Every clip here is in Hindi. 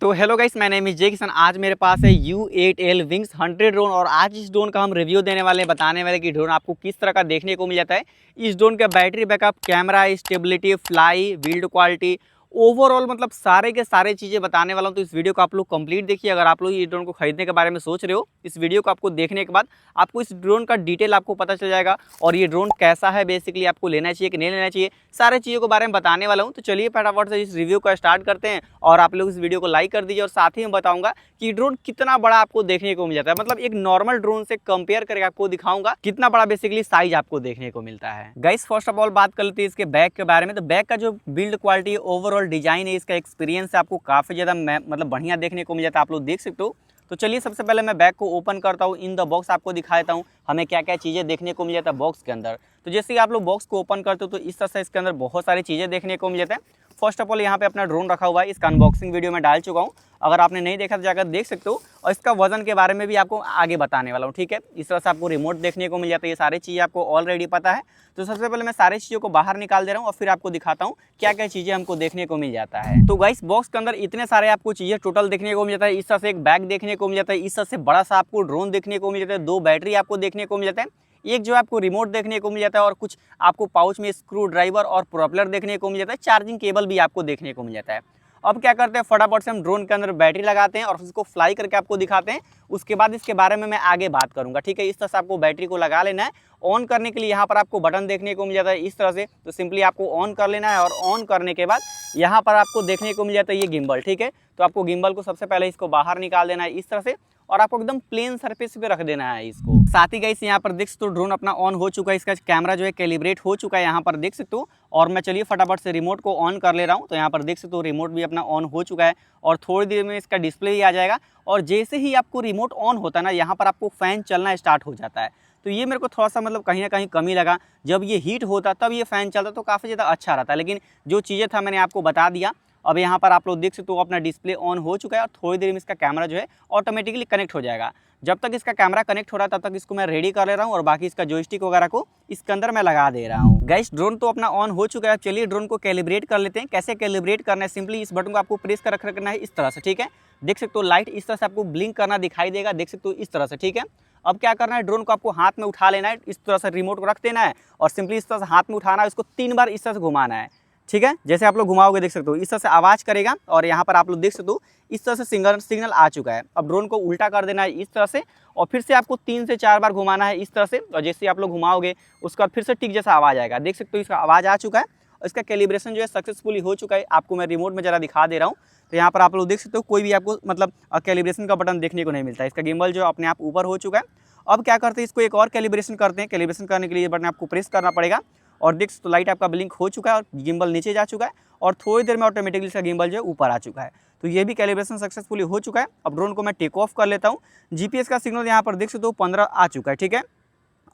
तो हेलो गाइस, मैं नेम इज जय किशन। आज मेरे पास है U8L विंग्स 100 ड्रोन और आज इस ड्रोन का हम रिव्यू देने वाले हैं, बताने वाले कि ड्रोन आपको किस तरह का देखने को मिल जाता है। इस ड्रोन का battery backup, camera, stability, fly, build quality, overall मतलब सारे के सारे चीज़ें बताने वाला हूँ। तो इस वीडियो को आप लोग कंप्लीट देखिए। अगर आप लोग इस ड्रोन को खरीदने के बारे में सोच रहे हो, इस वीडियो को आपको देखने के बाद आपको इस ड्रोन का डिटेल आपको पता चल जाएगा और ये ड्रोन कैसा है, बेसिकली आपको लेना चाहिए कि नहीं लेना चाहिए, सारे चीज़ों के बारे में बताने वाला हूँ। तो चलिए फटाफट से इस रिव्यू को स्टार्ट करते हैं और आप लोग इस वीडियो को लाइक कर दीजिए और साथ ही मैं बताऊंगा कि ड्रोन कितना बड़ा आपको देखने को मिल जाता है। मतलब एक नॉर्मल ड्रोन से कंपेयर करके आपको दिखाऊंगा कितना बड़ा बेसिकली साइज आपको देखने को मिलता है। गाइस फर्स्ट ऑफ ऑल बात कर लेते हैं इसके बैक के बारे में। तो बैक का जो बिल्ड क्वालिटी, ओवरऑल डिजाइन है, इसका एक्सपीरियंस है, आपको काफ़ी ज़्यादा मतलब बढ़िया देखने को मिल जाता है, आप लोग देख सकते हो। तो चलिए सबसे पहले मैं बैग को ओपन करता हूँ, इन द बॉक्स आपको दिखा देता हूँ हमें क्या क्या चीज़ें देखने को मिल जाता है बॉक्स के अंदर। तो जैसे कि आप लोग बॉक्स को ओपन करते हो तो इस तरह से इसके अंदर बहुत सारी चीज़ें देखने को मिल जाता है। फर्स्ट ऑफ ऑल यहाँ पे अपना ड्रोन रखा हुआ है, इसका अनबॉक्सिंग वीडियो में डाल चुका हूँ, अगर आपने नहीं देखा तो जाकर देख सकते हो। और इसका वजन के बारे में भी आपको आगे बताने वाला हूँ, ठीक है। इस तरह से आपको रिमोट देखने को मिल जाता है, ये सारी चीज़ें आपको ऑलरेडी पता है। तो सबसे पहले मैं सारी चीज़ों को बाहर निकाल दे रहा हूँ और फिर आपको दिखाता हूँ क्या क्या चीज़ें हमको देखने को मिल जाता है। तो गाइस बॉक्स के अंदर इतने सारे आपको चीज़ें टोटल देखने को मिल जाता है। इस तरह से एक बैग देखने को मिल जाता है, इस तरह से बड़ा सा आपको ड्रोन देखने को मिल जाता है, 2 बैटरी आपको देखने को मिल जाता है, एक जो आपको रिमोट देखने को मिल जाता है और कुछ आपको पाउच में स्क्रू ड्राइवर और प्रोपेलर देखने को मिल जाता है, चार्जिंग केबल भी आपको देखने को मिल जाता है। अब क्या करते हैं, फटाफट से हम ड्रोन के अंदर बैटरी लगाते हैं और उसको फ्लाई करके आपको दिखाते हैं। उसके बाद इसके बारे में मैं आगे बात करूंगा, ठीक है। इस तरह से आपको बैटरी को लगा लेना है। ऑन करने के लिए यहाँ पर आपको बटन देखने को मिल जाता है इस तरह से, तो सिंपली आपको ऑन कर लेना है और ऑन करने के बाद यहाँ पर आपको देखने को मिल जाता है ये गिम्बल, ठीक है। तो आपको गिम्बल को सबसे पहले इसको बाहर निकाल देना है इस तरह से और आपको एकदम प्लेन सरफेस पे रख देना है इसको। साथ ही गाइस यहाँ पर देख सकते हो ड्रोन अपना ऑन हो चुका है, इसका कैमरा जो है कैलिब्रेट हो चुका है, यहाँ पर देख सकते हो। और मैं चलिए फटाफट से रिमोट को ऑन कर ले रहा हूँ। तो यहाँ पर देख सकते हो रिमोट भी अपना ऑन हो चुका है और थोड़ी देर में इसका डिस्प्ले ही आ जाएगा। और जैसे ही आपको रिमोट ऑन होता है ना, यहाँ पर आपको फ़ैन चलना स्टार्ट हो जाता है। तो ये मेरे को थोड़ा सा मतलब कहीं ना कहीं कमी लगा, जब ये हीट होता तब ये फ़ैन चलता तो काफ़ी ज़्यादा अच्छा रहता है। लेकिन जो चीज़ें था मैंने आपको बता दिया। अब यहाँ पर आप लोग देख सकते हो अपना डिस्प्ले ऑन हो चुका है और थोड़ी देर में इसका कैमरा जो है ऑटोमेटिकली कनेक्ट हो जाएगा। जब तक इसका कैमरा कनेक्ट हो रहा है तब तक इसको मैं रेडी कर ले रहा हूँ और बाकी इसका जॉयस्टिक वगैरह को इसके अंदर मैं लगा दे रहा हूँ। गाइस ड्रोन तो अपना ऑन हो चुका है, चलिए ड्रोन को कैलिब्रेट कर लेते हैं। कैसे कैलिब्रेट करना है, सिंपली इस बटन को आपको प्रेस कर रखना है इस तरह से, ठीक है। देख सकते हो लाइट इस तरह से आपको ब्लिंक करना दिखाई देगा, देख सकते हो इस तरह से, ठीक है। अब क्या करना है, ड्रोन को आपको हाथ में उठा लेना है, इस तरह से रिमोट को रख देना है और सिंपली इस तरह से हाथ में उठाना है, इसको 3 बार इस तरह से घुमाना है, ठीक है। जैसे आप लोग घुमाओगे देख सकते हो इस तरह से आवाज़ करेगा और यहाँ पर आप लोग देख सकते हो इस तरह से सिग्नल आ चुका है। अब ड्रोन को उल्टा कर देना है इस तरह से और फिर से आपको 3 से 4 बार घुमाना है इस तरह से। और जैसे आप लोग घुमाओगे उसके बाद फिर से टिक जैसा आवाज़ आएगा, देख सकते हो इसका आवाज़ आ चुका है और इसका कैलिब्रेशन जो है सक्सेसफुली हो चुका है। आपको मैं रिमोट में ज़रा दिखा दे रहा हूँ। तो यहाँ पर आप लोग देख सकते हो कोई भी आपको मतलब कैलिब्रेशन का बटन देखने को नहीं मिलता है, इसका गिम्बल जो अपने आप ऊपर हो चुका है। अब क्या करते हैं, इसको एक और कैलिब्रेशन करते हैं। कैलिब्रेशन करने के लिए बटन आपको प्रेस करना पड़ेगा और देख सकते हो लाइट आपका ब्लिंक हो चुका है और गिम्बल नीचे जा चुका है और थोड़ी देर में ऑटोमेटिकली इसका गिम्बल जो है ऊपर आ चुका है। तो ये भी कैलिब्रेशन सक्सेसफुली हो चुका है। अब ड्रोन को मैं टेक ऑफ कर लेता हूँ। जीपीएस का सिग्नल यहाँ पर देख सकते हो 15 आ चुका है, ठीक है।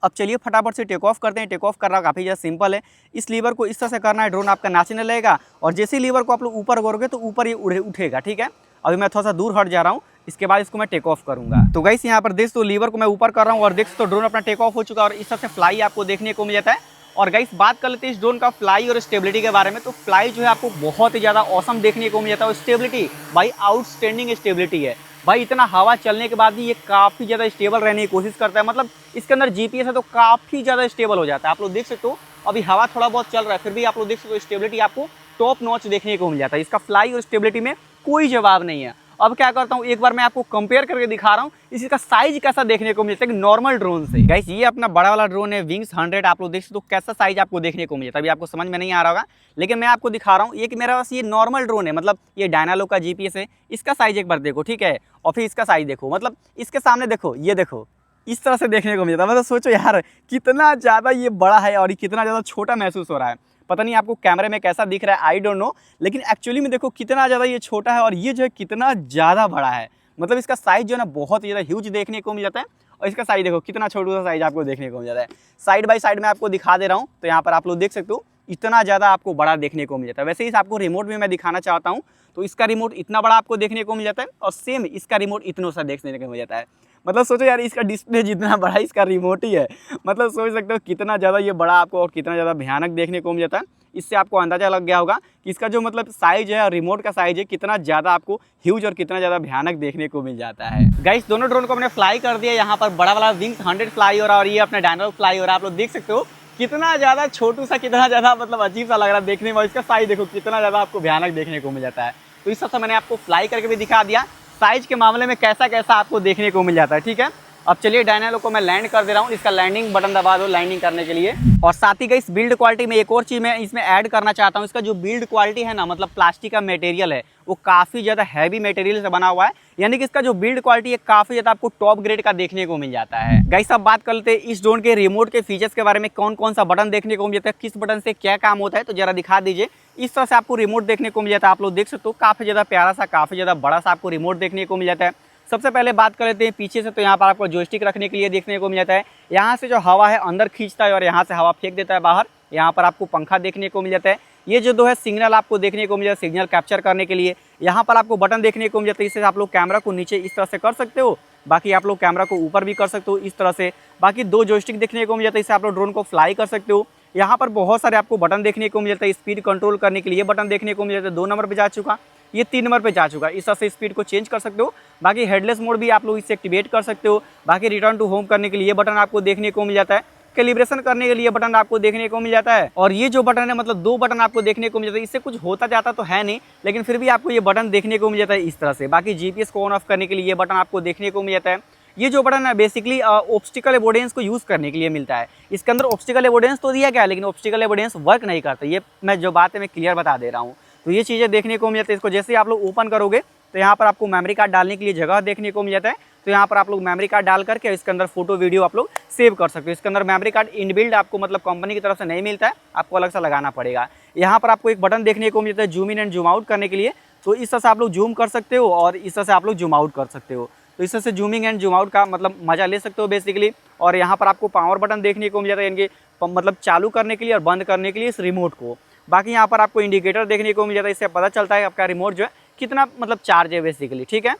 अब चलिए फटाफट से टेक ऑफ करते हैं। टेक ऑफ करना काफ़ी ज़्यादा सिंपल है, इस लीवर को इस तरह से करना है, ड्रोन आपका नाचने लगेगा और जैसे ही लीवर को आप लोग ऊपर करोगे तो ऊपर ये उठेगा, ठीक है। अभी मैं थोड़ा सा दूर हट जा रहा हूँ, इसके बाद इसको मैं टेक ऑफ करूँगा। तो गाइस यहाँ पर देख तो लीवर को मैं ऊपर कर रहा हूँ और देख तो ड्रोन अपना टेक ऑफ हो चुका है और इस तरह से फ्लाई आपको देखने को मिल जाता है। और गाइस बात कर लेते हैं इस ड्रोन का फ्लाई और स्टेबिलिटी के बारे में। तो फ्लाई जो है आपको बहुत ही ज़्यादा औसम देखने को मिल जाता है और स्टेबिलिटी भाई आउटस्टैंडिंग स्टेबिलिटी है भाई। इतना हवा चलने के बाद भी ये काफ़ी ज़्यादा स्टेबल रहने की कोशिश करता है। मतलब इसके अंदर जीपीएस है तो काफ़ी ज़्यादा स्टेबल हो जाता है। आप लोग देख सकते हो अभी हवा थोड़ा बहुत चल रहा है फिर भी आप लोग देख सकते हो स्टेबिलिटी आपको टॉप नॉच देखने को मिल जाता है। इसका फ्लाई और स्टेबिलिटी में कोई जवाब नहीं है। अब क्या करता हूँ, एक बार मैं आपको कंपेयर करके दिखा रहा हूँ इसका साइज कैसा देखने को मिलता है नॉर्मल ड्रोन से। गाइस ये अपना बड़ा वाला ड्रोन है विंग्स 100, आप लोग देख सकते हो कैसा साइज आपको देखने को मिलता है। अभी आपको समझ में नहीं आ रहा होगा लेकिन मैं आपको दिखा रहा हूँ। एक मेरा पास ये नॉर्मल ड्रोन है, मतलब ये डायनालो का जीपीएस है, इसका साइज एक बार देखो, ठीक है। और फिर इसका साइज देखो, मतलब इसके सामने देखो, ये देखो इस तरह से देखने को मिलता है। मतलब सोचो यार कितना ज़्यादा ये बड़ा है और ये कितना ज़्यादा छोटा महसूस हो रहा है। पता नहीं आपको कैमरे में कैसा दिख रहा है, आई डोंट नो, लेकिन एक्चुअली में देखो कितना ज़्यादा ये छोटा है और ये जो है कितना ज़्यादा बड़ा है। मतलब इसका साइज़ जो है ना बहुत ही ज़्यादा ह्यूज देखने को मिल जाता है और इसका साइज़ देखो कितना छोटा सा साइज़ आपको देखने को मिल जाता है। साइड बाय साइड में आपको दिखा दे रहा हूँ तो यहाँ पर आप लोग देख सकते हो इतना ज़्यादा आपको बड़ा देखने को मिल जाता है। वैसे ही आपको रिमोट भी मैं दिखाना चाहता हूँ तो इसका रिमोट इतना बड़ा आपको देखने को मिल जाता है और सेम इसका रिमोट इतना सा देखने को मिल जाता है। मतलब सोचो यार इसका डिस्प्ले जितना बड़ा इसका रिमोट ही है। मतलब सोच सकते हो कितना ज़्यादा ये बड़ा आपको और कितना ज़्यादा भयानक देखने को मिल जाता है। इससे आपको अंदाजा लग गया होगा कि इसका जो मतलब साइज है और रिमोट का साइज है कितना ज़्यादा आपको ह्यूज और कितना ज़्यादा भयानक देखने को मिल जाता है। गाइस दोनों ड्रोन को हमने फ्लाई कर दिया, यहाँ पर बड़ा वाला विंग्स 100 फ्लाई हो रहा है और ये अपना डायनामो फ्लाई हो रहा है। आप लोग देख सकते हो कितना ज़्यादा छोटू सा, कितना ज़्यादा मतलब अजीब सा लग रहा है देखने में, और इसका साइज देखो कितना ज़्यादा आपको भयानक देखने को मिल जाता है। तो इस सबसे मैंने आपको फ्लाई करके भी दिखा दिया, साइज के मामले में कैसा कैसा आपको देखने को मिल जाता है। ठीक है, अब चलिए डायनामो को मैं लैंड कर दे रहा हूँ, इसका लैंडिंग बटन दबा दो लैंडिंग करने के लिए। और साथ ही इस बिल्ड क्वालिटी में एक और चीज़ मैं इसमें ऐड करना चाहता हूँ, इसका जो बिल्ड क्वालिटी है ना, मतलब प्लास्टिक का मटेरियल है वो काफ़ी ज़्यादा हैवी मटेरियल से बना हुआ है, यानी कि इसका जो बिल्ड क्वालिटी है काफ़ी ज़्यादा आपको टॉप ग्रेड का देखने को मिल जाता है। गाइस अब बात कर लेते हैं इस ड्रोन के रिमोट के फीचर्स के बारे में, कौन कौन सा बटन देखने को मिल जाता है, किस बटन से क्या काम होता है, तो जरा दिखा दीजिए। इस तरह से आपको रिमोट देखने को मिल जाता है, आप लोग देख सकते हो काफ़ी ज़्यादा प्यारा सा, काफ़ी ज़्यादा बड़ा सा आपको रिमोट देखने को मिल जाता है। सबसे पहले बात कर लेते हैं पीछे से, तो यहाँ पर आपको जॉयस्टिक रखने के लिए देखने को मिल जाता है, यहाँ से जो हवा है अंदर खींचता है और यहाँ से हवा फेंक देता है बाहर। यहाँ पर आपको पंखा देखने को मिल जाता है, ये जो दो है सिग्नल आपको देखने को मिल जाता है सिग्नल कैप्चर करने के लिए। यहाँ पर आपको बटन देखने को मिल जाता है, इससे आप लोग कैमरा को नीचे इस तरह से कर सकते हो, बाकी आप लोग कैमरा को ऊपर भी कर सकते हो इस तरह से। बाकी दो जॉयस्टिक देखने को मिल जाता है, इससे आप लोग ड्रोन को फ्लाई कर सकते हो। यहाँ पर बहुत सारे आपको बटन देखने को मिल जाता है, स्पीड कंट्रोल करने के लिए बटन देखने को मिल जाता है, 2 नंबर पर जा चुका, ये 3 नंबर पे जा चुका, इस तरह से स्पीड को चेंज कर सकते हो। बाकी हेडलेस मोड भी आप लोग इससे एक्टिवेट कर सकते हो। बाकी रिटर्न टू होम करने के लिए बटन आपको देखने को मिल जाता है, कैलिब्रेशन करने के लिए बटन आपको देखने को मिल जाता है। और ये जो बटन है मतलब 2 बटन आपको देखने को मिल जाता है, इससे कुछ होता जाता तो है नहीं, लेकिन फिर भी आपको ये बटन देखने को मिल जाता है इस तरह से। बाकी जीपीएस को ऑन ऑफ करने के लिए ये बटन आपको देखने को मिल जाता है। ये जो बटन है बेसिकली ऑब्स्टिकल एवोडेंस को यूज़ करने के लिए मिलता है, इसके अंदर ऑब्स्टिकल एवोडेंस तो दिया गया है लेकिन ऑब्स्टिकल एवोडेंस वर्क नहीं करता, ये मैं जो बात है मैं क्लियर बता दे रहा हूँ। तो ये चीज़ें देखने को मिल जाती है। इसको जैसे आप लोग ओपन करोगे तो यहाँ पर आपको मेमोरी कार्ड डालने के लिए जगह देखने को मिल जाता है, तो यहाँ पर आप लोग मेमोरी कार्ड डाल करके इसके अंदर फोटो वीडियो आप लोग सेव कर सकते हो। इसके अंदर मेमोरी कार्ड इनबिल्ड आपको मतलब कंपनी की तरफ से नहीं मिलता है, आपको अलग से लगाना पड़ेगा। यहाँ पर आपको एक बटन देखने को मिलता है zoom in and zoom out करने के लिए, तो इस तरह से आप लोग जूम कर सकते हो और इस तरह से आप लोग जूम आउट कर सकते हो। तो इस तरह से जूमिंग एंड जूम आउट का मतलब मजा ले सकते हो बेसिकली। और यहाँ पर आपको पावर बटन देखने को मिल जाता है, यानी कि मतलब चालू करने के लिए और बंद करने के लिए इस रिमोट को। बाकी यहाँ पर आपको इंडिकेटर देखने को मिल जाता है, इससे पता चलता है आपका रिमोट जो है कितना मतलब चार्ज है बेसिकली। ठीक है,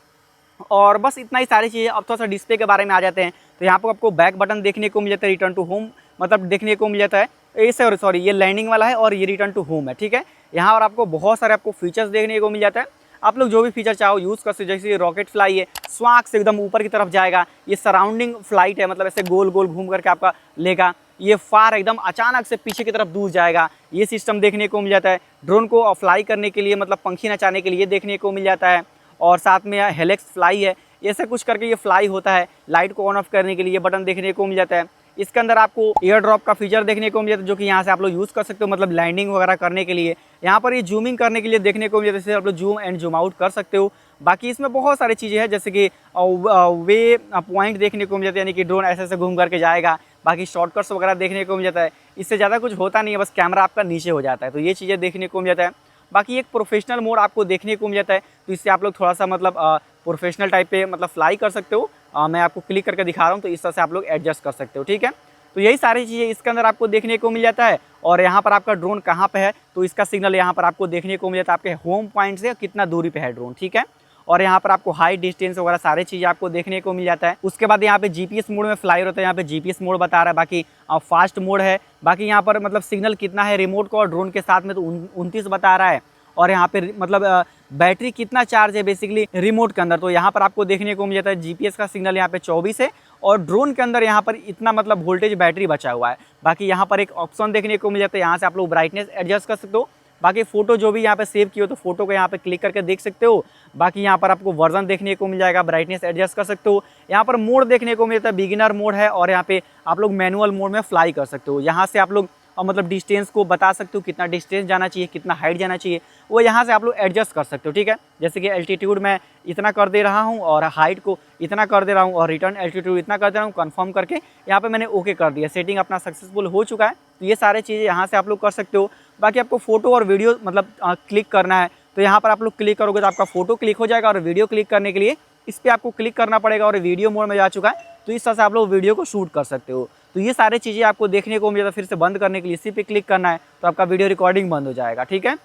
और बस इतना ही सारी चीज़ें। अब थोड़ा सा डिस्प्ले के बारे में आ जाते हैं, तो यहाँ पर आपको बैक बटन देखने को मिल जाता है, रिटर्न टू होम मतलब देखने को मिल जाता है, ये सॉरी ये लैंडिंग वाला है और ये रिटर्न टू होम है। ठीक है, यहाँ पर आपको बहुत सारे आपको फीचर्स देखने को मिल जाता है, आप लोग जो भी फीचर चाहो यूज़ कर सकते हो। जैसे रॉकेट फ्लाई है, स्वाग से एकदम ऊपर की तरफ जाएगा, ये सराउंडिंग फ्लाइट है मतलब ऐसे गोल गोल घूम करके आपका लेगा, ये फार एकदम अचानक से पीछे की तरफ दूर जाएगा, ये सिस्टम देखने को मिल जाता है। ड्रोन को फ्लाई करने के लिए मतलब पंखी नचाने के लिए देखने को मिल जाता है। और साथ में हेलिक्स फ्लाई है, ऐसे कुछ करके ये फ्लाई होता है। लाइट को ऑन ऑफ करने के लिए बटन देखने को मिल जाता है। इसके अंदर आपको एयर ड्रॉप का फीचर देखने को मिल जाता है, जो कि यहाँ से आप लोग यूज़ कर सकते हो मतलब लैंडिंग वगैरह करने के लिए। यहाँ पर ये जूमिंग करने के लिए देखने को मिल जाता है, जैसे आप लोग जूम एंड जूम आउट कर सकते हो। बाकी इसमें बहुत सारी चीज़ें हैं, जैसे कि वे पॉइंट देखने को मिल जाता है, यानी कि ड्रोन ऐसे ऐसे घूम करके जाएगा। बाकी शॉर्टकट्स वगैरह देखने को मिल जाता है, इससे ज़्यादा कुछ होता नहीं है, बस कैमरा आपका नीचे हो जाता है, तो ये चीज़ें देखने को मिल जाता है। बाकी एक प्रोफेशनल मोड आपको देखने को मिल जाता है, तो इससे आप लोग थोड़ा सा मतलब प्रोफेशनल टाइप पे मतलब फ्लाई कर सकते हो। मैं आपको क्लिक करके दिखा रहा हूँ, तो इस तरह से आप लोग एडजस्ट कर सकते हो। ठीक है, तो यही सारी चीज़ें इसके अंदर आपको देखने को मिल जाता है। और यहाँ पर आपका ड्रोन कहाँ पे है, तो इसका सिग्नल यहाँ पर आपको देखने को मिल जाता है, आपके होम पॉइंट से कितना दूरी पे है ड्रोन। ठीक है, और यहाँ पर आपको हाई डिस्टेंस वगैरह सारी चीज़ें आपको देखने को मिल जाता है। उसके बाद यहाँ पे जीपीएस मोड में फ्लाई होता है, यहाँ पे जीपीएस मोड बता रहा है, बाकी फास्ट मोड है। बाकी यहाँ पर मतलब सिग्नल कितना है रिमोट को और ड्रोन के साथ में, तो 29 बता रहा है। और यहाँ पे मतलब बैटरी कितना चार्ज है बेसिकली रिमोट के अंदर, तो यहाँ पर आपको देखने को मिल जाता है जीपीएस का सिग्नल यहाँ पे 24 है और ड्रोन के अंदर यहाँ पर इतना मतलब वोल्टेज बैटरी बचा हुआ है। बाकी यहाँ पर एक ऑप्शन देखने को मिल जाता है, यहाँ से आप लोग ब्राइटनेस एडजस्ट कर सकते हो। बाकी फ़ोटो जो भी यहाँ पे सेव की हो तो फोटो को यहाँ पे क्लिक करके देख सकते हो। बाकी यहाँ पर आपको वर्जन देखने को मिल जाएगा, ब्राइटनेस एडजस्ट कर सकते हो। यहाँ पर मोड देखने को मिल जाता है, बिगिनर मोड है, और यहाँ पे आप लोग मैनुअल मोड में फ्लाई कर सकते हो। यहाँ से आप लोग मतलब डिस्टेंस को बता सकते हो, कितना डिस्टेंस जाना चाहिए, कितना हाइट जाना चाहिए, वो यहाँ से आप लोग एडजस्ट कर सकते हो। ठीक है, जैसे कि एल्टीट्यूड मैं इतना कर दे रहा हूँ और हाइट को इतना कर दे रहा हूँ और रिटर्न एल्टीट्यूड इतना कर दे रहा हूँ, कंफर्म करके यहाँ पे मैंने ओके कर दिया, सेटिंग अपना सक्सेसफुल हो चुका है। तो ये सारे चीज़ें यहाँ से आप लोग कर सकते हो। बाकी आपको फोटो और वीडियो मतलब क्लिक करना है, तो यहाँ पर आप लोग क्लिक करोगे तो आपका फोटो क्लिक हो जाएगा, और वीडियो क्लिक करने के लिए इस पर आपको क्लिक करना पड़ेगा, और वीडियो मोड में जा चुका है, तो इस तरह से आप लोग वीडियो को शूट कर सकते हो। तो ये सारी चीज़ें आपको देखने को मिल जाता है। फिर से बंद करने के लिए इसी पे क्लिक करना है, तो आपका वीडियो रिकॉर्डिंग बंद हो जाएगा। ठीक है,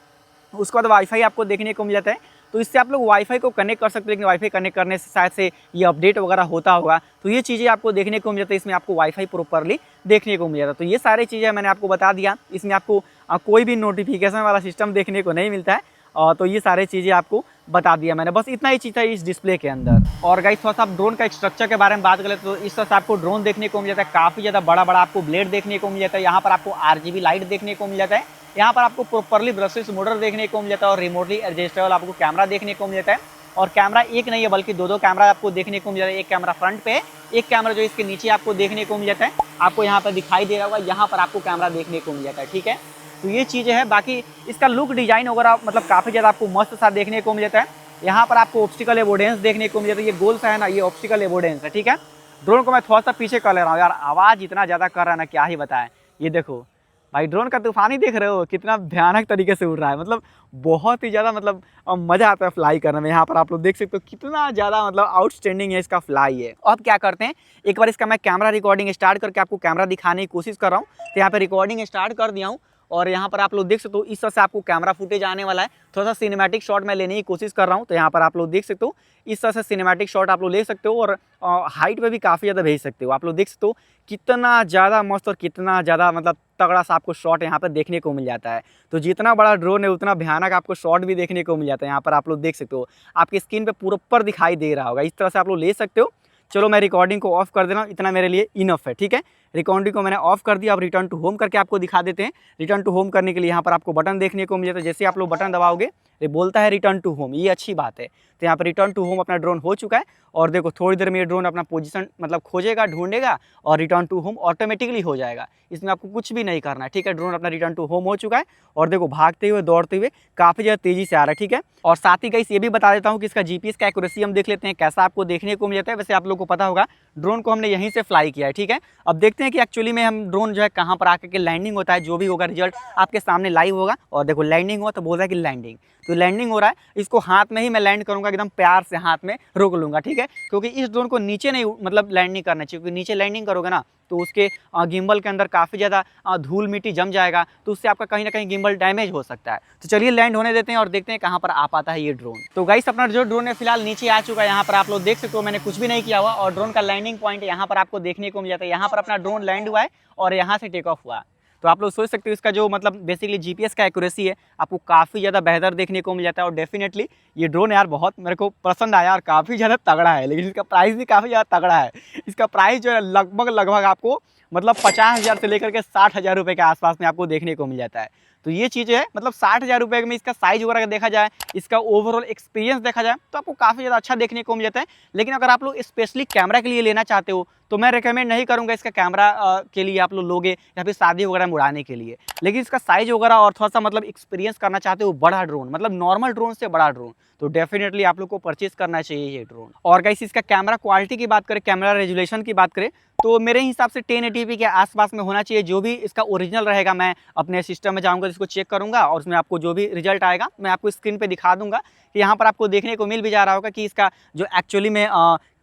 उसके बाद वाईफाई आपको देखने को मिल जाता है। तो इससे आप लोग वाईफाई को कनेक्ट कर सकते हो, लेकिन वाईफाई कनेक्ट करने से शायद से ये अपडेट वगैरह होता होगा, तो ये चीज़ें आपको देखने को मिल जाता है। इसमें आपको वाईफाई प्रॉपरली देखने को मिल जाता है। तो ये सारी चीज़ें मैंने आपको बता दिया। इसमें आपको कोई भी नोटिफिकेशन वाला सिस्टम देखने को नहीं मिलता है। तो ये सारी चीज़ें आपको बता दिया मैंने, बस इतना ही चीज़ था इस डिस्प्ले के अंदर। और गाइस थोड़ा सा आप ड्रोन का स्ट्रक्चर के बारे में बात करें तो इस तरह से आपको ड्रोन देखने को मिल जाता है, काफ़ी ज़्यादा बड़ा बड़ा आपको ब्लेड देखने को मिल जाता है। यहाँ पर आपको RGB लाइट देखने को मिल जाता है। यहाँ पर आपको प्रॉपरली ब्रशलेस मोटर देखने को मिल जाता है और रिमोटली एडजस्टेबल आपको कैमरा देखने को मिल जाता है। और कैमरा एक नहीं है बल्कि दो कैमरा आपको देखने को मिल जाता है। एक कैमरा फ्रंट पे, एक कैमरा जो इसके नीचे आपको देखने को मिल जाता है। आपको यहाँ पर दिखाई दे रहा होगा, यहाँ पर आपको कैमरा देखने को मिल जाता है, ठीक है। तो ये चीज़ें हैं। बाकी इसका लुक डिजाइन वगैरह मतलब काफ़ी ज़्यादा आपको मस्त सा देखने को मिल जाता है। यहाँ पर आपको ऑब्स्टिकल एवोडेंस देखने को मिल जाता है। ये गोल सा है ना, ये ऑब्स्टिकल एवोडेंस है, ठीक है। ड्रोन को मैं थोड़ा सा पीछे कर ले रहा हूँ यार, आवाज़ इतना ज़्यादा कर रहा है ना, क्या ही बताएं। ये देखो भाई ड्रोन का तूफान ही देख रहे हो, कितना भयानक तरीके से उड़ रहा है, मतलब बहुत ही ज़्यादा मतलब मज़ा आता है फ्लाई करने में। यहाँ पर आप लोग देख सकते हो कितना ज़्यादा मतलब आउटस्टैंडिंग है इसका फ्लाई है। अब क्या करते हैं, एक बार इसका मैं कैमरा रिकॉर्डिंग स्टार्ट करके आपको कैमरा दिखाने की कोशिश कर रहा हूँ। तो यहाँ पर रिकॉर्डिंग स्टार्ट कर दिया हूँ और यहाँ पर आप लोग देख सकते हो इस तरह से आपको कैमरा फुटेज आने वाला है। थोड़ा सा सिनेमैटिक शॉट मैं लेने की कोशिश कर रहा हूँ। तो यहाँ पर आप लोग देख सकते हो इस तरह से सिनेमैटिक शॉट आप लोग ले सकते हो और हाइट पे भी काफ़ी ज़्यादा भेज सकते हो। आप लोग देख सकते हो कितना ज़्यादा मस्त और कितना ज़्यादा मतलब तगड़ा सा आपको शॉट यहाँ पर देखने को मिल जाता है। तो जितना बड़ा ड्रोन है उतना भयानक आपको शॉट भी देखने को मिल जाता है। यहाँ पर आप लोग देख सकते हो, आपकी स्क्रीन पे प्रॉपर दिखाई दे रहा होगा। इस तरह से आप लोग ले सकते हो। चलो मैं रिकॉर्डिंग को ऑफ कर दे रहा हूँ, इतना मेरे लिए इनफ है, ठीक है। रिकॉर्डिंग को मैंने ऑफ कर दिया। अब रिटर्न टू होम करके आपको दिखा देते हैं। रिटर्न टू होम करने के लिए यहाँ पर आपको बटन देखने को मिल जाता है। जैसे आप लोग बटन दबाओगे ये बोलता है रिटर्न टू होम, ये अच्छी बात है। तो यहाँ पर रिटर्न टू होम अपना ड्रोन हो चुका है और देखो थोड़ी देर में ये ड्रोन अपना पोजीशन मतलब खोजेगा, ढूंढेगा और रिटर्न टू होम ऑटोमेटिकली हो जाएगा। इसमें आपको कुछ भी नहीं करना है, ठीक है। ड्रोन अपना रिटर्न टू होम हो चुका है और देखो भागते हुए दौड़ते हुए काफ़ी ज़्यादा तेज़ी से आ रहा है, ठीक है। और साथ ही गाइस ये भी बता देता हूँ कि इसका GPS का एक्यूरेसी हम देख लेते हैं कैसा आपको देखने को मिल जाता है। वैसे आप लोगों को पता होगा ड्रोन को हमने यहीं से फ्लाई किया है, ठीक है। अब देखते हैं कि एक्चुअली में हम ड्रोन जो है कहाँ पर आकर के लैंडिंग होता है। जो भी होगा रिजल्ट आपके सामने लाइव होगा। और देखो लैंडिंग हुआ तो बोल रहा है कि लैंडिंग, तो लैंडिंग हो रहा है। इसको हाथ में ही मैं लैंड करूंगा, एकदम प्यार से हाथ में रोक लूंगा, ठीक है। क्योंकि इस ड्रोन को नीचे नहीं मतलब लैंडिंग करना चाहिए, क्योंकि नीचे लैंडिंग करोगे ना तो उसके गिम्बल के अंदर काफ़ी ज़्यादा धूल मिट्टी जम जाएगा, तो उससे आपका कहीं ना कहीं गिम्बल डैमेज हो सकता है। तो चलिए लैंड होने देते हैं और देखते हैं कहाँ पर आ पाता है ये ड्रोन। तो गाइस अपना जो ड्रोन है फिलहाल नीचे आ चुका है। यहाँ पर आप लोग देख सकते हो मैंने कुछ भी नहीं किया हुआ और ड्रोन का लैंडिंग पॉइंट यहाँ पर आपको देखने को मिल जाता है। यहाँ पर अपना ड्रोन लैंड हुआ है और यहाँ से टेक ऑफ हुआ। तो आप लोग सोच सकते हो इसका जो मतलब बेसिकली GPS का एक्यूरेसी है आपको काफ़ी ज़्यादा बेहतर देखने को मिल जाता है। और डेफिनेटली ये ड्रोन यार बहुत मेरे को पसंद आया और काफ़ी ज़्यादा तगड़ा है, लेकिन इसका प्राइस भी काफ़ी ज़्यादा तगड़ा है। इसका प्राइस जो है लगभग आपको मतलब 50,000 से लेकर के 60,000 रुपये के आसपास में आपको देखने को मिल जाता है। तो ये चीज़ है मतलब 60,000 रुपये में इसका साइज वगैरह देखा जाए, इसका ओवरऑल एक्सपीरियंस देखा जाए तो आपको काफ़ी ज़्यादा अच्छा देखने को मिल जाता है। लेकिन अगर आप लोग स्पेशली कैमरा के लिए लेना चाहते हो तो मैं रिकमेंड नहीं करूँगा इसका कैमरा के लिए आप लोग लोगे या फिर शादी वगैरह में उड़ाने के लिए। लेकिन इसका साइज वगैरह और थोड़ा सा मतलब एक्सपीरियंस करना चाहते हो बड़ा ड्रोन मतलब नॉर्मल ड्रोन से बड़ा ड्रोन, तो डेफिनेटली आप लोग को परचेज करना चाहिए ये ड्रोन। और गाइस इसका कैमरा क्वालिटी की बात करें, कैमरा रेजुलेशन की बात करें तो मेरे हिसाब से 1080p के आसपास में होना चाहिए। जो भी इसका ओरिजिनल रहेगा मैं अपने सिस्टम में जाऊंगा, इसको चेक करूंगा और उसमें आपको जो भी रिजल्ट आएगा मैं आपको स्क्रीन पे दिखा दूंगा कि यहाँ पर आपको देखने को मिल भी जा रहा होगा कि इसका जो एक्चुअली में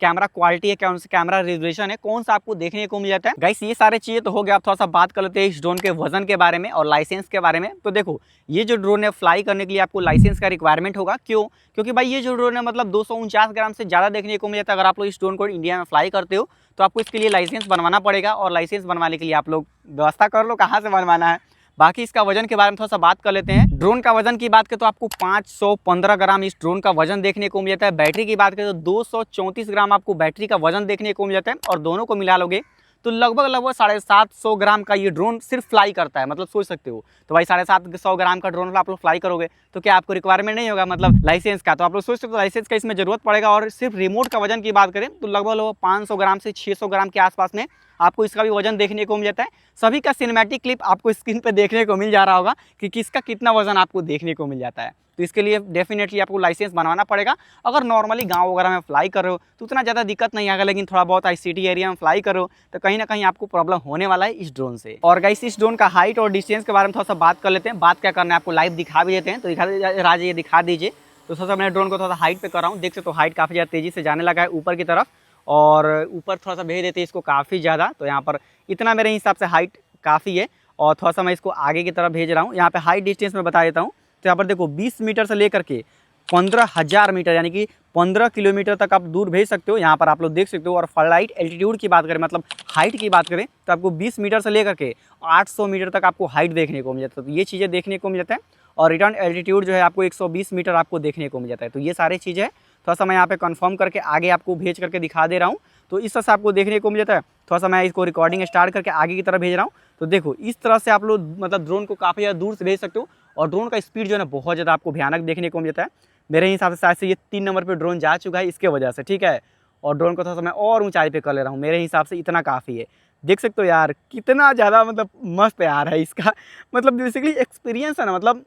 कैमरा क्वालिटी है, कौन सा कैमरा रेजोल्यूशन है, कौन सा आपको देखने को मिल जाता है। गाइस ये सारे चीज़ें तो हो गया। अब थोड़ा सा बात कर लेते हैं इस ड्रोन के वजन के बारे में और लाइसेंस के बारे में। तो देखो ये जो ड्रोन है फ्लाई करने के लिए आपको लाइसेंस का रिक्वायरमेंट होगा। क्यों? क्योंकि भाई ये जो ड्रोन है मतलब 249 ग्राम से ज़्यादा देखने को मिल जाता है। अगर आप लोग इस ड्रोन को इंडिया में फ्लाई करते हो तो आपको इसके लिए लाइसेंस बनवाना पड़ेगा और लाइसेंस बनवाने के लिए आप लोग व्यवस्था कर लो कहाँ से बनवाना है। बाकी इसका वजन के बारे में थोड़ा सा बात कर लेते हैं। ड्रोन का वजन की बात करें तो आपको 515 ग्राम इस ड्रोन का वजन देखने को मिल जाता है। बैटरी की बात करें तो 234 ग्राम आपको बैटरी का वजन देखने को मिल जाता है और दोनों को मिला लोगे तो लगभग 750 ग्राम का ये ड्रोन सिर्फ फ्लाई करता है। मतलब सोच सकते हो तो भाई 750 ग्राम का ड्रोन आप लोग फ्लाई करोगे तो क्या आपको रिक्वायरमेंट नहीं होगा मतलब लाइसेंस का? तो आप लोग सोच सकते हो लाइसेंस का इसमें जरूरत पड़ेगा। और सिर्फ रिमोट का वजन की बात करें तो लगभग 500 ग्राम से 600 ग्राम के आसपास में आपको इसका भी वजन देखने को मिल जाता है। सभी का सिनेमैटिक क्लिप आपको स्क्रीन पे देखने को मिल जा रहा होगा कि किसका कितना वजन आपको देखने को मिल जाता है। तो इसके लिए डेफिनेटली आपको लाइसेंस बनवाना पड़ेगा। अगर नॉर्मली गांव वगैरह में फ्लाई कर रहे हो तो उतना ज़्यादा दिक्कत नहीं आएगा, लेकिन थोड़ा बहुत ICT एरिया में फ्लाई करो तो कहीं ना कहीं आपको प्रॉब्लम होने वाला है इस ड्रोन से। और गाइस इस ड्रोन का हाइट और डिस्टेंस के बारे में थोड़ा सा बात कर लेते हैं। बात क्या करना है आपको लाइव दिखा भी देते हैं। तो राज ये दिखा दीजिए। तो थोड़ा सा मैं ड्रोन को थोड़ा सा हाइट पे कर रहा हूँ, देख सकते हो हाइट काफ़ी ज़्यादा तेज़ी से जाने लगा है ऊपर की तरफ और ऊपर थोड़ा सा भेज देते हैं इसको काफ़ी ज़्यादा। तो यहाँ पर इतना मेरे हिसाब से हाइट काफ़ी है और थोड़ा सा मैं इसको आगे की तरफ भेज रहा हूँ। यहाँ पे हाइट डिस्टेंस में बता देता हूँ। तो यहाँ पर देखो 20 मीटर से लेकर के 15,000 मीटर यानी कि 15 किलोमीटर तक आप दूर भेज सकते हो। यहाँ पर आप लोग देख सकते हो। और फ्लाइट एल्टीट्यूड की बात करें, मतलब हाइट की बात करें, तो आपको 20 मीटर से लेकर के 800 मीटर तक आपको हाइट देखने को मिल जाता है। तो ये चीज़ें देखने को मिल जाता है। और रिटर्न एल्टीट्यूड जो है आपको 120 मीटर आपको देखने को मिल जाता है। तो ये सारी चीज़ें हैं। थोड़ा सा मैं यहाँ पे कंफर्म करके आगे आपको भेज करके दिखा दे रहा हूँ। तो इस तरह से आपको देखने को मिल जाता है। थोड़ा सा मैं इसको रिकॉर्डिंग स्टार्ट करके आगे की तरफ भेज रहा हूँ। तो देखो इस तरह से आप लोग मतलब ड्रोन को काफ़ी ज़्यादा दूर से भेज सकते हो। और ड्रोन का स्पीड जो है ना बहुत ज़्यादा आपको भयानक देखने को मिल जाता है। मेरे हिसाब से शायद से ये 3 नंबर पे ड्रोन जा चुका है इसके वजह से, ठीक है। और ड्रोन को थोड़ा सा मैं और ऊंचाई पे कर ले रहा हूँ। मेरे हिसाब से इतना काफ़ी है। देख सकते हो यार कितना ज़्यादा मतलब मस्त यार है इसका। मतलब बेसिकली एक्सपीरियंस है ना, मतलब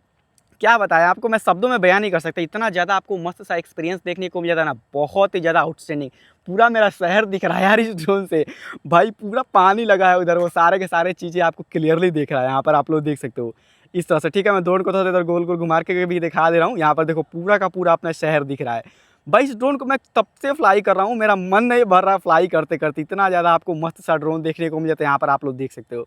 क्या बताया आपको, मैं शब्दों में बयान नहीं कर सकता। इतना ज़्यादा आपको मस्त सा एक्सपीरियंस देखने को मिल जाता है ना, बहुत ही ज़्यादा आउटस्टैंडिंग। पूरा मेरा शहर दिख रहा है यार इस ड्रोन से। भाई पूरा पानी लगा है उधर, वो सारे के सारे चीज़ें आपको क्लियरली दिख रहा है। यहाँ पर आप लोग देख सकते हो इस तरह से, ठीक है। मैं ड्रोन को थोड़ा इधर गोल गोल घुमा के भी दिखा दे रहा हूँ। यहाँ पर देखो पूरा का पूरा अपना शहर दिख रहा है। भाई इस ड्रोन को मैं तब से फ्लाई कर रहा हूँ, मेरा मन नहीं भर रहा फ्लाई करते करते। इतना ज़्यादा आपको मस्त सा ड्रोन देखने को मिल जाता है। यहाँ पर आप लोग देख सकते हो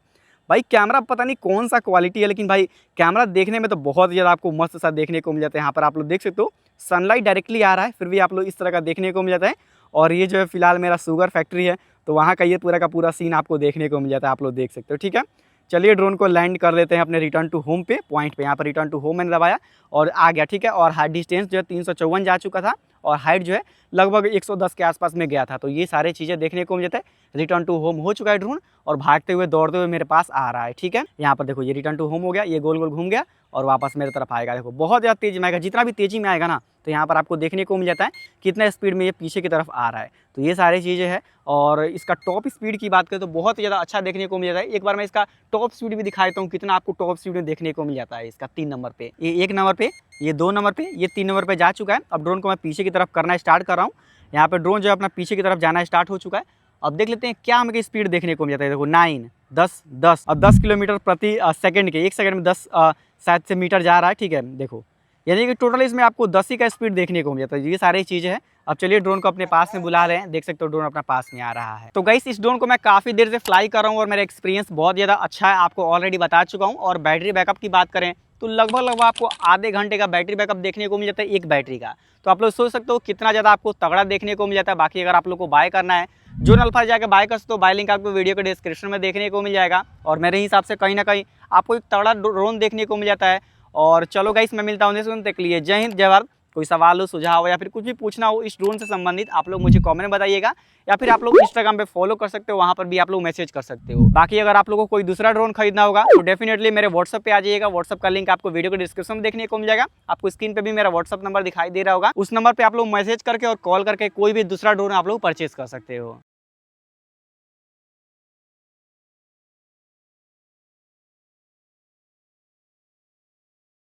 भाई कैमरा पता नहीं कौन सा क्वालिटी है, लेकिन भाई कैमरा देखने में तो बहुत ज़्यादा आपको मस्त सा देखने को मिल जाता है। यहाँ पर आप लोग देख सकते हो सनलाइट डायरेक्टली आ रहा है, फिर भी आप लोग इस तरह का देखने को मिल जाता है। और ये जो है फिलहाल मेरा शुगर फैक्ट्री है, तो वहाँ का ये पूरा का पूरा सीन आपको देखने को मिल जाता है। आप लोग देख सकते हो, ठीक है। चलिए ड्रोन को लैंड कर लेते हैं अपने रिटर्न टू होम पे पॉइंट पे। यहाँ पर रिटर्न टू होम मैंने दबाया और आ गया, ठीक है। और हाइट डिस्टेंस जो है 354 जा चुका था और हाइट जो है लगभग 110 के आसपास में गया था। तो ये सारे चीज़ें देखने को मिल जाता है। रिटर्न टू होम हो चुका है ड्रोन और भागते हुए दौड़ते हुए मेरे पास आ रहा है, ठीक है। यहाँ पर देखो ये रिटर्न टू होम हो गया, ये गोल गोल घूम गया और वापस मेरे तरफ आएगा। देखो बहुत ज़्यादा तेज़ी में आएगा, जितना भी तेज़ी में आएगा ना, तो यहाँ पर आपको देखने को मिल जाता है कितना स्पीड में ये पीछे की तरफ आ रहा है। तो ये सारी चीज़ें हैं। और इसका टॉप स्पीड की बात करें तो बहुत ज़्यादा अच्छा देखने को मिल जाता है। एक बार मैं इसका टॉप स्पीड भी दिखा देता हूँ कितना आपको टॉप स्पीड में देखने को मिल जाता है। इसका 3 नंबर पे, ये 1 नंबर पे, ये 2 नंबर पे, ये 3 नंबर पे जा चुका है। अब ड्रोन को मैं पीछे की तरफ करना स्टार्ट कर रहा हूँ। यहाँ पे ड्रोन जो है अपना पीछे की तरफ जाना स्टार्ट हो चुका है। अब देख लेते हैं क्या हमें स्पीड देखने को मिल जाता है। देखो 9, 10, 10 और 10 किलोमीटर प्रति सेकंड के, 1 सेकंड में 10 शायद से मीटर जा रहा है, ठीक है। देखो यानी कि टोटल इसमें आपको 10 ही का स्पीड देखने को मिल जाता है। ये सारी चीज़ें हैं। अब चलिए ड्रोन को अपने पास में बुला रहे हैं। देख सकते हो ड्रोन अपना पास में आ रहा है। तो गाइस इस ड्रोन को मैं काफ़ी देर से फ्लाई कर रहा हूँ और मेरा एक्सपीरियंस बहुत ज़्यादा अच्छा है, आपको ऑलरेडी बता चुका हूँ। और बैटरी बैकअप की बात करें तो लगभग आपको आधे घंटे का बैटरी बैकअप देखने को मिल जाता है एक बैटरी का। तो आप लोग सोच सकते हो कितना ज़्यादा आपको तगड़ा देखने को मिल जाता है। बाकी अगर आप लोग को बाय करना है ड्रोन अल्फा जाकर बाय कर सकते हो। बाय लिंक आपको वीडियो के डिस्क्रिप्शन में देखने को मिल जाएगा। और मेरे हिसाब से कहीं ना कहीं आपको एक तगड़ा ड्रोन देखने को मिल जाता है। और चलो गाइस मैं मिलता हूँ नेक्स्ट वीडियो के लिए। जय हिंद जय भारत। कोई सवाल हो, सुझाव हो या फिर कुछ भी पूछना हो इस ड्रोन से संबंधित आप लोग मुझे कमेंट में बताइएगा। या फिर आप लोग इंस्टाग्राम पे फॉलो कर सकते हो, वहाँ पर भी आप लोग मैसेज कर सकते हो। बाकी अगर आप लोगों को कोई दूसरा ड्रोन खरीदना होगा तो डेफिनेटली मेरे व्हाट्सअप पे आ जाइएगा। व्हाट्सअप का लिंक आपको वीडियो के डिस्क्रिप्शन में देखने को मिल जाएगा। आपको स्क्रीन पे भी मेरा व्हाट्सअप नंबर दिखाई दे रहा होगा। उस नंबर पर आप लोग मैसेज करके और कॉल करके कोई भी दूसरा ड्रोन आप लोग परचेज कर सकते हो।